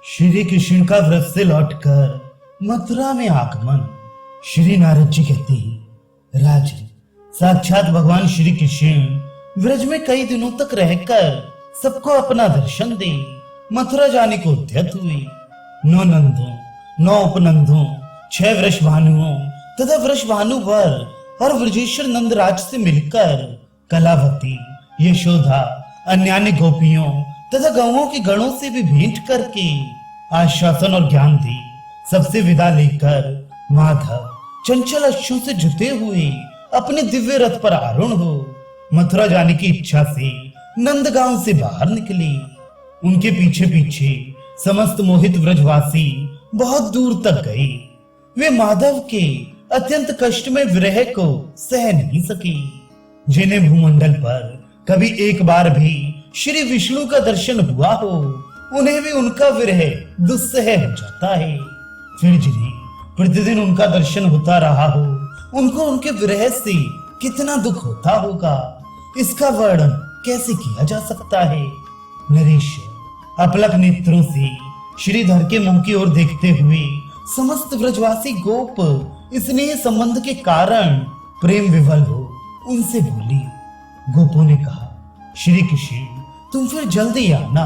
श्री कृष्ण का व्रत से लौटकर मथुरा में आगमन। श्री नारद जी कहते हैं, राजन, साक्षात भगवान श्री कृष्ण व्रज में कई दिनों तक रहकर सबको अपना दर्शन दे मथुरा जाने को उद्यत हुए। 9 नंदों, 9 उपनंदों, 6 वृषभानुओं तथा वृषभानुवर और ब्रजेश्वर नंदराज से मिलकर कलावती, यशोदा, अन्यान्य गोपियों तथा गौओं के गणों से भी भेंट करके आश्वासन और ज्ञान दी। सबसे विदा लेकर माधव चंचल अश्वों से जुते हुए अपने दिव्य रथ पर आरूढ़ हो मथुरा जाने की इच्छा से नंदगांव से बाहर निकले। उनके पीछे पीछे समस्त मोहित व्रजवासी बहुत दूर तक गए। वे माधव के अत्यंत कष्टमय विरह को सह नहीं सके, जिन्हें भूमंडल पर कभी एक बार भी श्री विष्णु का दर्शन हुआ हो, उन्हें भी उनका विरह दुस्सह हो जाता है। फिर जिन्हें प्रतिदिन उनका दर्शन होता रहा हो, उनको उनके विरह से कितना दुख होता होगा, इसका वर्णन कैसे किया जा सकता है। नरेश अपलक नेत्रों से श्रीधर के मुंह की ओर देखते हुए समस्त व्रजवासी गोप स्नेह संबंध के कारण प्रेम विवल हो उनसे बोली। गोपों ने कहा, श्री कृष्ण, तुम फिर जल्दी आना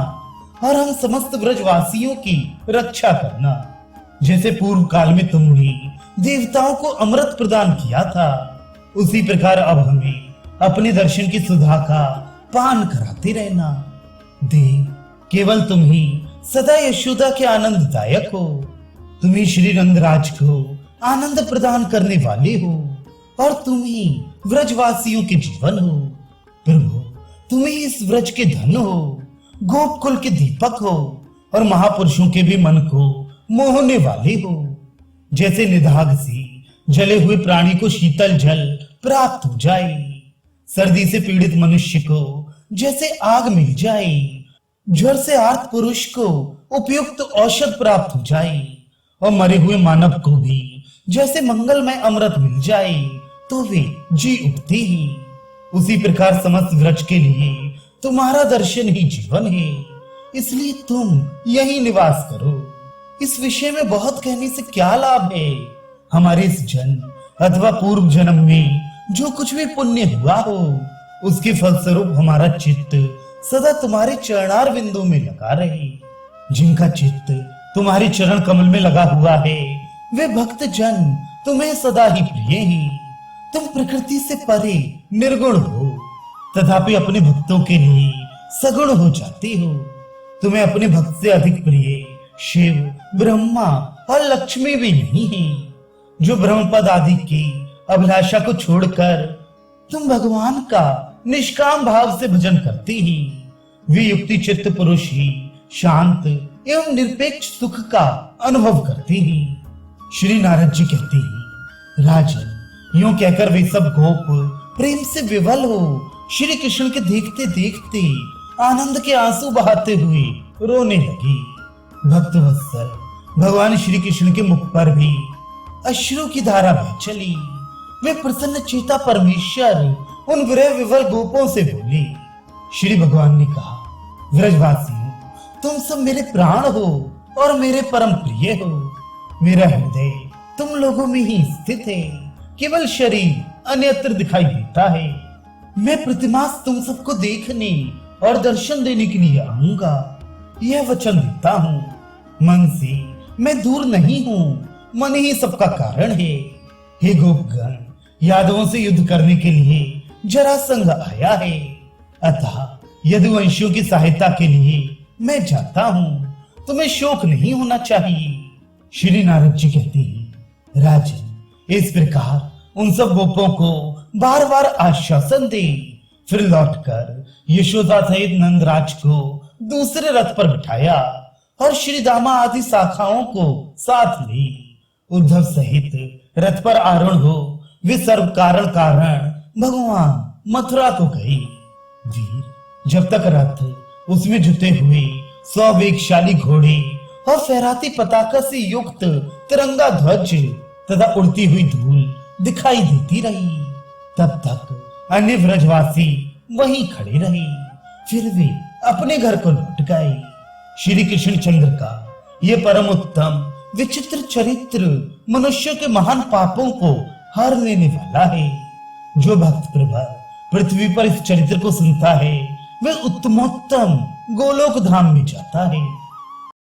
और हम समस्त व्रजवासियों की रक्षा करना। जैसे पूर्व काल में तुमने देवताओं को अमृत प्रदान किया था, उसी प्रकार अब हमें अपने दर्शन की सुधा का पान कराते रहना। देव, केवल तुम ही सदा यशोदा के आनंददायक हो। तुम ही श्री नंदराज को आनंद प्रदान करने वाले हो और तुम ही व्रजवासियों के जीवन हो। प्रभु, तुम ही इस व्रज के धन हो, गोपकुल के दीपक हो और महापुरुषों के भी मन को मोहने वाले हो। जैसे निधाग से जले हुए प्राणी को शीतल जल प्राप्त हो जाए, सर्दी से पीड़ित मनुष्य को जैसे आग मिल जाए, ज्वर से आर्त पुरुष को उपयुक्त औषध प्राप्त हो जाए और मरे हुए मानव को भी जैसे मंगलमय अमृत मिल जाए तो वे जी उठते ही, उसी प्रकार समस्त व्रज के लिए तुम्हारा दर्शन ही जीवन है। इसलिए तुम यही निवास करो। इस विषय में बहुत कहने से क्या लाभ है। हमारे इस जन्म अथवा पूर्व जन्म में जो कुछ भी पुण्य हुआ हो, उसके फलस्वरूप हमारा चित्त सदा तुम्हारे चरणार बिंदु में लगा रहे। जिनका चित्त तुम्हारे चरण कमल में लगा हुआ है, वे भक्त जन तुम्हें सदा ही प्रिय हैं। तुम प्रकृति से परे निर्गुण हो, तथापि अपने भक्तों के लिए सगुण हो जाते हो। तुम्हें अपने भक्त से अधिक प्रिय शिव, ब्रह्मा और लक्ष्मी भी नहीं है। जो ब्रह्म पद आदि की अभिलाषा को छोड़कर तुम भगवान का निष्काम भाव से भजन करते ही, वे युक्ति चित्त पुरुष ही शांत एवं निरपेक्ष सुख का अनुभव करते हैं। श्री नारद जी कहते हैं, राजन, यूं कहकर वे सब गोप प्रेम से विवल हो श्री कृष्ण के देखते देखते आनंद के आंसू बहाते हुए रोने लगे। भक्त वत्सल भगवान श्री कृष्ण के मुख पर भी अश्रु की धारा बह चली। वे प्रसन्न चेता परमेश्वर उन विरह विवल गोपों से बोले। श्री भगवान ने कहा, व्रजवासियों, तुम सब मेरे प्राण हो और मेरे परम प्रिय हो। मेरा हृदय तुम लोगों में ही स्थित है, केवल शरीर अन्यत्र दिखाई देता है। मैं प्रतिमास तुम सबको देखने और दर्शन देने के लिए आऊंगा, यह वचन देता हूँ। मन से मैं दूर नहीं हूँ, मन ही सबका कारण है। हे गोपगण, यादवों से युद्ध करने के लिए जरासंध आया है, अतः यदुवंशियों की सहायता के लिए मैं जाता हूँ। तुम्हें शोक नहीं होना चाहिए। श्री नारद जी कहते हैं, राजन, इस प्रकार उन सब गोपों को बार बार आश्वासन दे। फिर लौटकर यशोदा सहित नंदराज को दूसरे रथ पर बिठाया और श्री दामा आदि शाखाओं को साथ ली। उद्धव सहित रथ पर आरूढ़ हो वे सर्व कारण भगवान मथुरा को गए। वीर, जब तक रथ उसमें जुटे हुए 100 वेगशाली घोड़े और फहराती पताका से युक्त तिरंगा ध्वज तथा उड़ती हुई धूल दिखाई देती रही, तब तक अन्य व्रजवासी वहीं खड़े रहे। फिर वे अपने घर को लौट गए। श्री कृष्ण चंद्र का ये परम उत्तम विचित्र चरित्र मनुष्यों के महान पापों को हर लेने वाला है। जो भक्त प्रभा पृथ्वी पर इस चरित्र को सुनता है वह उत्तमोत्तम गोलोक धाम में जाता है।